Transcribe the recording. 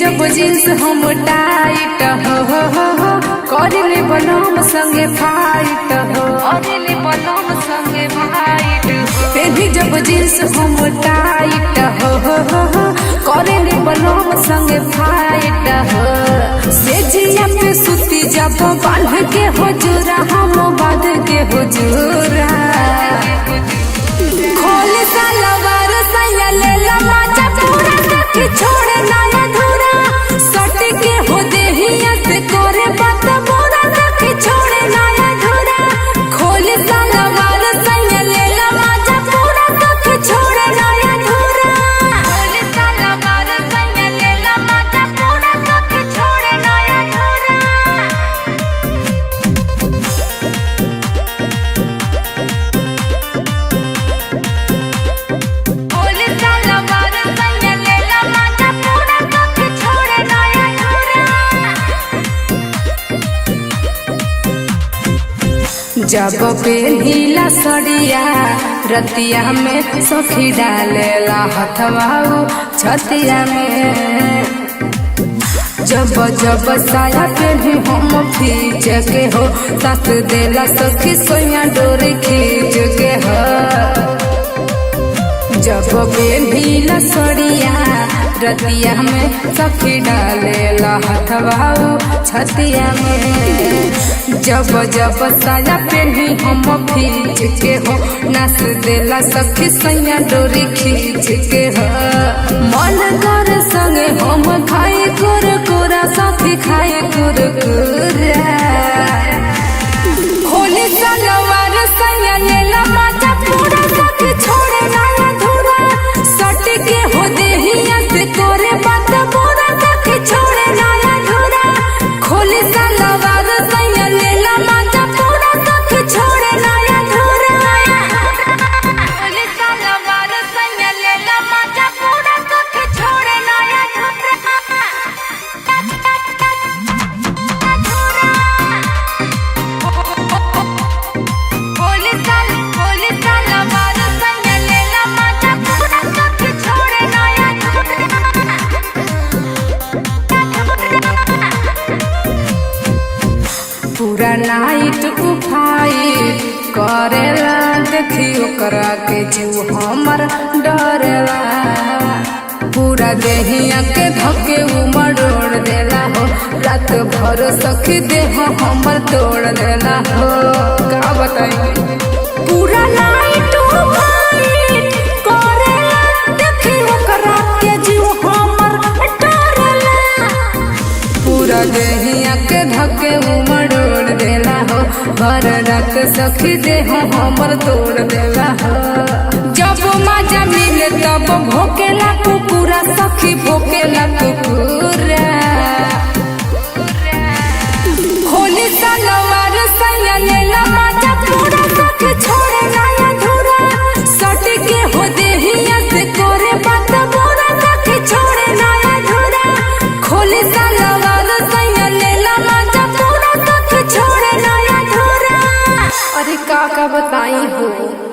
जब जींस हम टाइट हो करले बलम संगे फाइट हो करले बलम संगे फाइट हो जब जींस हम टाइट हो करले बलम संगे फाइट हो से जिया पे सुती जब बांध के हो जोरा हम बांध के हो जोरा खोल सलवार सैया ले ला माचा पूरा सखी छोड़े ना अधूरा सट के हो देहिया से करे बात पूरा सखी छोड़े ना अधूरा खोल सलवार सैया ले ला माचा पूरा सखी छोड़े ना अधूरा खोल सलवार सैया ले ला माचा पूरा सखी छोड़े ना अधूरा जब पे ढीला सड़िया रतिया में सखी डालेला हथवा छतिया में जब जब साया पे भी हम खींच के हो साथ देला सखी सोया डोरी खींच के हो जब पे ढीला सड़िया रतिया में सखी डालेला हथवा छतिया में जब जब साया पेनी हम खींच के हो नाच देला सखी सैया डोरी खींच के हो मन कर संगे हम खाए कुरकुरा सखी खाए कुरकुरा खोले सलवार सैया लेला माचा पूरा सखी छोड़े ना अधूरा सट के हो देहिया से करे बात पूरा सखी छोड़े ना अधूरा खोले सलवार सैया लेला माचा पूरा सखी छोड़े ना अधूरा खोले सलवार सैया लेला माचा पूरा सखी छोड़े ना पूरा नाइट उठाई करेला देखी ओकरा के जीव हमर डरेला पूरा देहिया के धके उमड़ोड़ देला हो रात भर सखी देह हमर तोड़ देला हो का बताई पूरा नाइट उठाई करेला देखी ओकरा के जीव हमर डरेला पूरा देहिया के धके उमड़ोड़ देला हो भर रात सखी देह हमर तोड़ देला हो जब मजा मिले तब भोकेला कुकुरा सखी भोकेला कुकुरा खोली सलवार सैया लेला माचा पूरा सखी छोड़े ना अधूरा सट के हो देहिया से करे बात पूरा सखी छोड़े ना अधूरा खोली सलवार सैया लेला माचा पूरा सखी छोड़े ना अधूरा अरे का बताई हो।